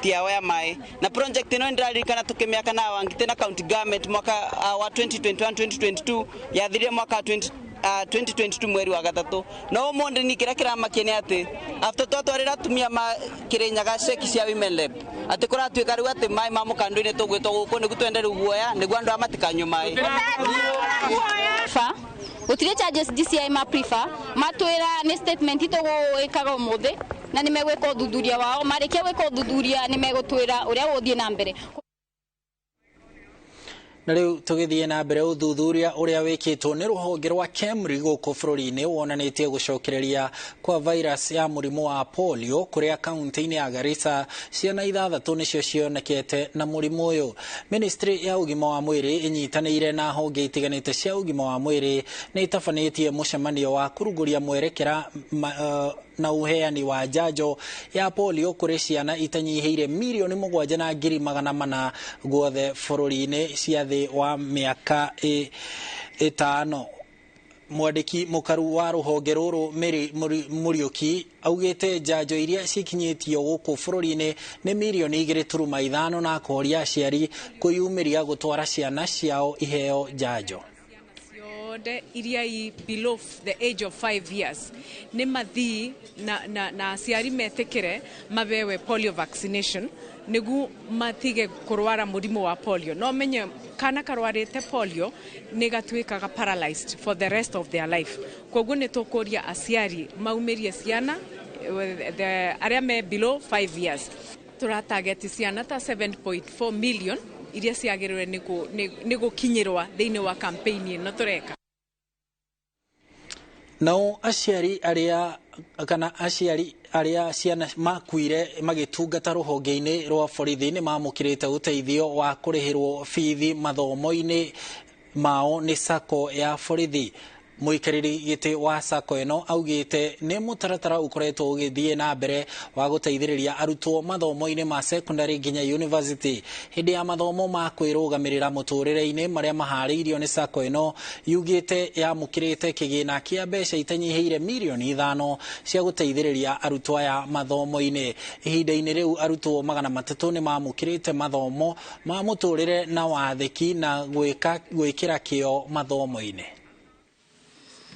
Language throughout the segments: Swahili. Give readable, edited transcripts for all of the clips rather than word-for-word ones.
tiawa ya mai na project ino ndirarikana tukimiaka na wangite na county government mwaka wa 2021-2022 yathirie mwaka 2022 mweri wa gatatu no monde ni kira makene ati after twatwarira tumia ma kirenyaga sheki cia women lab ati kora twika riu ati mai mamukandu-ini tugwitwo guku nigu twendere guoya nigu andu amatikanyu mai fa utire charges DCI ma prefer matwira ni statement itogo ikaga umuthi na ni megweka uthuthuria wao mareke weka uthuthuria ni megutwira uria guthie na mbere na riu tugithie na mbere uthuthuria uria wikitwo ni ruhonge rwa KEMRI guku bururi-ini wonanitie gucokereria kwa virus ya murimu wa polio kuria kaunti-ini ya Garissa ciana 6 nicio cionekete na murimu uyu. Ministry ya ugima wa mwiri inyitanire na honge itiganite cia ugima wa mwiri ni itafanitie mucemanio wa kuruguria mwerekera na uheani wa njanjo ya polio kuri ciana itanyihiire milioni 7,400 guothe bururi-ini cia thi wa miaka 5. Mwandiki mukaru wa ruhonge ruru Mary Muriuki augite njanjo iria cikinyitio guku bururi-ini ni milioni 2.5 na koria aciari kuyumiria gutwara ciana ciao iheo njanjo. Iria below the age of 5 years ni mathi na aciari metekere mabewe polio vaccination nigu matige kurwara murimu wa polio no menye kana karwarite polio ni gatwikaga paralyzed for the rest of their life koguo ni tukuria aciari maumirie ciana aria me below 5 years turatarget ciana ta 7.4 million iria ciagirwe nigu kinyirwa thiini wa campaign ino tureka. Nao aciari aria ciana makuire magitungata ruhonge-ini rwa borithi ni mamukirite uteithio wa kurihirwo fithi mathomo-ini mao ni sako ya borithi. Muikariri giti wa sako ino augite ni mutaratara ukoretwo ugithie na mbere wa guteithiriria arutwo mathomo-ini ma secondary nginya university hindi ya mathomo ma kwirugamirira muturire-ini maria mahariirio ni sako ino yugite yamukirite kigina kia mbeca itanyihiire milioni 5 cia guteithiriria arutwo aya mathomo-ini. Ihinda-ini riu arutwo 300 ni mamukirite mathomo ma muturire na wathiki na gwikira kio mathomo-ini.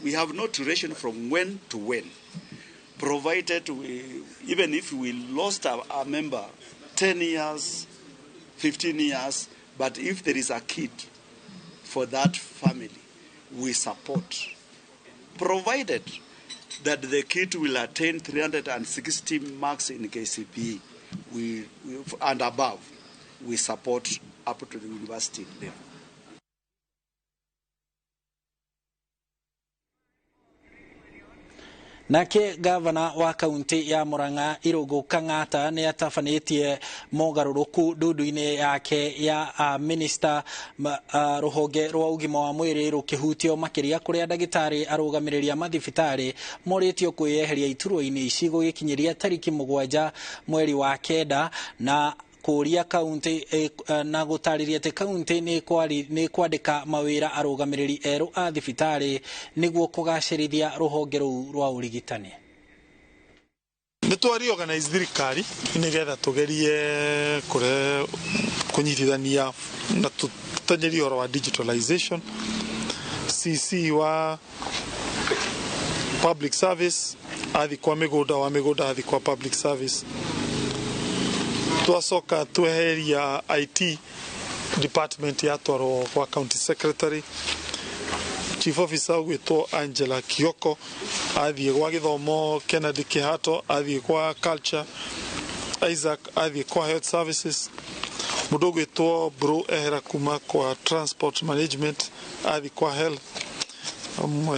We have no duration from when to when, provided even if we lost our member 10 years, 15 years, but if there is a kid for that family, we support. Provided that the kid will attain 360 marks in KCPE and above, we support up to the university level. Nake gavana wa kaunti ya Murang'a Irungu Kang'ata ni atafanitie mogaruruku ndudu-ini yake ya minister ruhonge rwa ugima wa mwiri rukihutio makiria kuria ndagitari arugamirirĩa mathibitari moritio kwiyeheria iturwa-ini ici gugikinyiria tariki 7 mweri wa 9 na kuria kaunti na gutariria te kaunti ni kwandika mawira arugamiriri eru a thibitari niguo kugacirithia ruhonge ruu rwa urigitani. Ni twari organize thirikari nigetha tugerie kunyitithania na tutanyeri oro wa digitalization CC wa public service athi kwa migunda athi kwa public service twasoka tweheria IT department ya twaro kwa county secretary chief officer gwitwo Angela Kioko athie kwa githomo Kennedy Kihato athie kwa culture Isaac athie kwa health services mudo gwitwo Bro Ehera kuma kwa transport management athie kwa health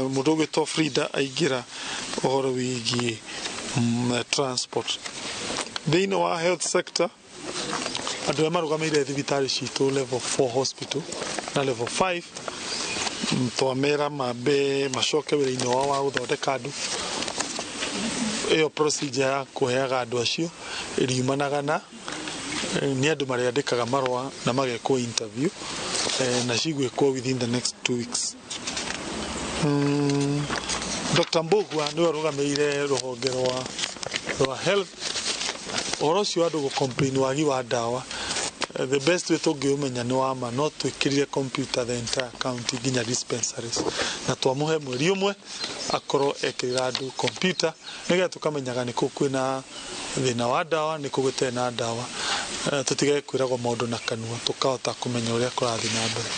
mudo gwitwo Frida aigira ohoro wigi transport. Thiini wa health sector andu marugamire thibitari citu level 4 hospital na level 5 twamera mabe macoke wira-ini wa guthondeka andu iyo procedure ya kuheaga andu acio iriumanaga na ni andu mariandikaga marua na magekwo interview na cigwikwo within the next 2 weeks. Dr. Mbugua niwe arugamire ruhonge rwa health oro cio andu go complain wagi wa dawa the best way to ngĩũmenya nĩ wama no twĩkĩrire computer the entire county nginya dispensaries na twamuhe mweri ũmwe akorwo ekĩrĩra andũ computer nĩgetha tũkamenyaga nĩkũ kwĩna thĩna wa dawa nĩkũ gũtarĩ na dawa tũtige kwĩragwo maũndũ na kanua tũkahota kũmenya ũrĩa kũrathiĩ na mbere.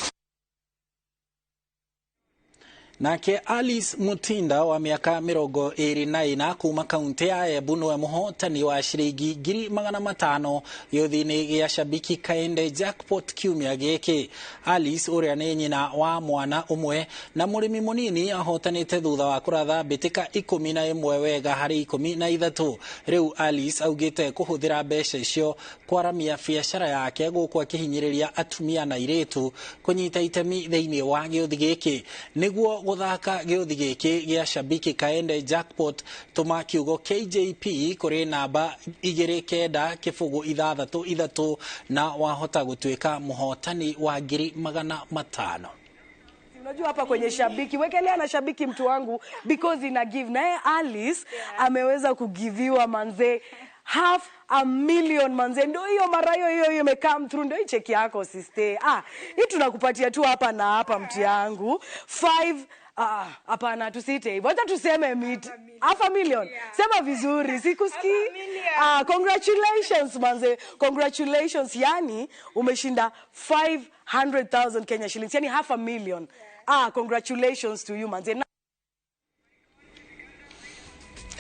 Nake Alice Mutinda wa miaka 24 kuma kaunti ya Embu niwe muhotani wa ciringi 500,000 yothini gya Shabiki Kaende jackpot kiumia giki. Alice uria ni nyina wa mwana umwe na murimi munini ahotanite thutha wa kuratha bitika 11 wega hari 13. Riu Alice augite kuhuthira mbeca icio kwaramia biacara yake guku akihinyiriria atumia na iretu kunyita itemi thiini wa giothi giki niguo guthaka giothi giki gya Shabiki Kaende jackpot tuma kiugo KJP kuri namba 2963 na wahota gutwika muhotani wa 500,000. Unajua hapa kwenye Shabiki wekelea na Shabiki mtu wangu because ina give na Alice ameweza kugiviwa manze 500,000 manze, ndio hiyo mara hiyo imecome through, ndio cheki yako sister. Hii tunakupatia tu hapa na hapa mti yangu 5 hapana tusite hivyo. Acha tuseme 500,000. Sema vizuri, sikusikii. Congratulations manze. Congratulations, yani umeshinda 500,000 Kenya shillings, yani 500,000. Congratulations to you manze.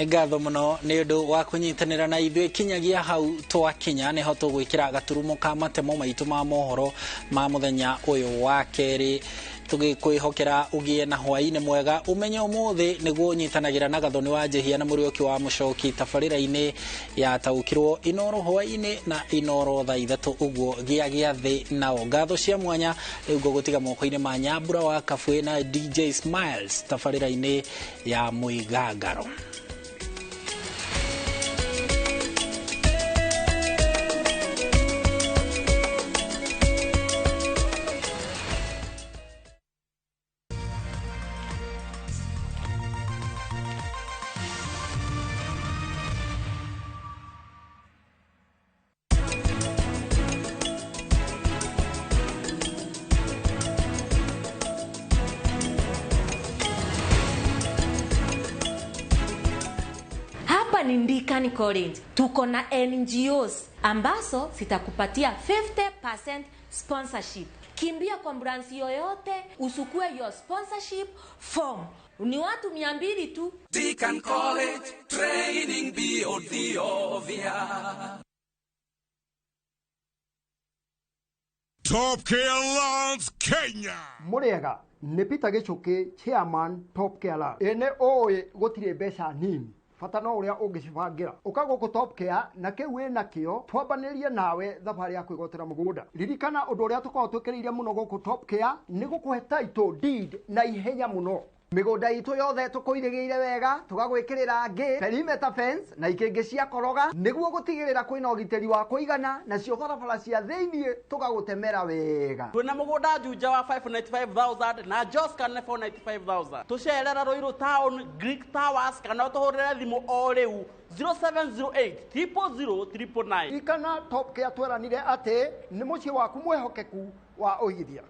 Ngatho muno ni undu wa kunyitanira na ithuĩ kinyagia hau twa Kenya ni ho tugwikira gaturumo ka matemo maitu ma mohoro ma muthenya uyu wa keri tugikwihokera ugie na hwaini mwega umenye umuthi niguo nyitanagira na gathoni wa Jehia na Murioki wa Mucoki tabarira-ini ya taukirwo Inooro hwaini na Inooro thaa 3 uguo gia thi nao ngatho cia mwanya riu gutiga moko-ini ma Nyambura wa Kabwe na DJ Smiles tabarira-ini ya Muigangaro. Ndikani College tuko na NGOs ambazo zitakupatia 50% sponsorship. Kimbia kwa branch yoyote usukue your sponsorship form. Ni watu 200 tu. Deacon College training beyond the obvious. Top Care Lands Kenya. Muriega ni Peter Gichuki chairman Top Care Lands. Ene oe gotire mbeca nini. Fata no uria ungicibangira ukago ku Top Care na kiwe nakio twambanirie nawe thabari ya kwigotera mugunda. Ririkana undu uria tukorwo twikiriire muno goku Top Care ni gukuhe title deed na ihenya muno. Migunda itu yothe tukuirigiire wega tugagwikirira ngi perimeter fence na ikingi cia koroga niguo gutigirira kwina ugiteri wa kuigana na cio barabara cia thiini tugagutemera wega. Tuna mugunda juja wa 595,000 na Joscan 495,000. Tucerera Ruiru Town Greek Towers kana tuhurire thimu o riu 0708 000 ikana Top Care tweranire ati ni muci waku mwehokeku wa uigithia.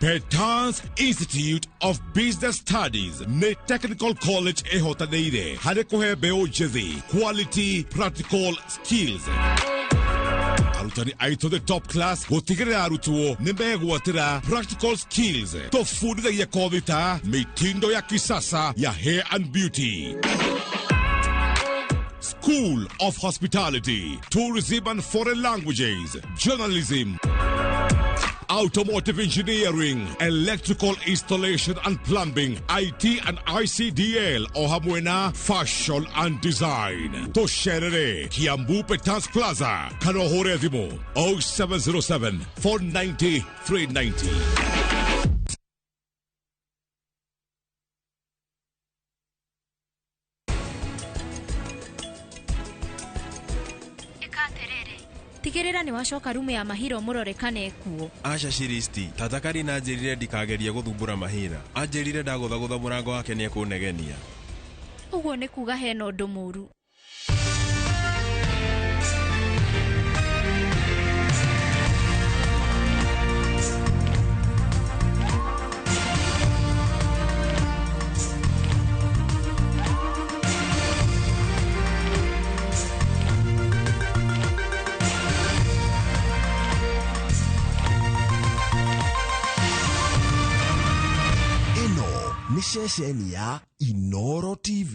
Petans Institute of Business Studies ne Technical College ehotaneire hare kuhe beo jethi quality practical skills. Arutani aito the top class gutigirira arutuo nimegwatira practical skills tofundithagia kothi ta mitindo ya kisasa ya hair and beauty, School of Hospitality, Tourism and Foreign Languages, Journalism, Automotive Engineering, Electrical Installation and Plumbing, IT and ICDL, Ohamwena, Fashion and Design. Tosherere, Kiambu Petans Plaza, Kanohore Dimo, 0707 490 390. Tigirira ni wacoka rumu ya Mahira murorekane kuo. Asha Shiristi, tata Karina anjirire ndikageria guthumbura Mahira. Anjirire ndagutha murango wake ni ekunegenia. uguo nĩ kuga hena ũndũ mũru. Ino ni ceceni ya Inooro TV.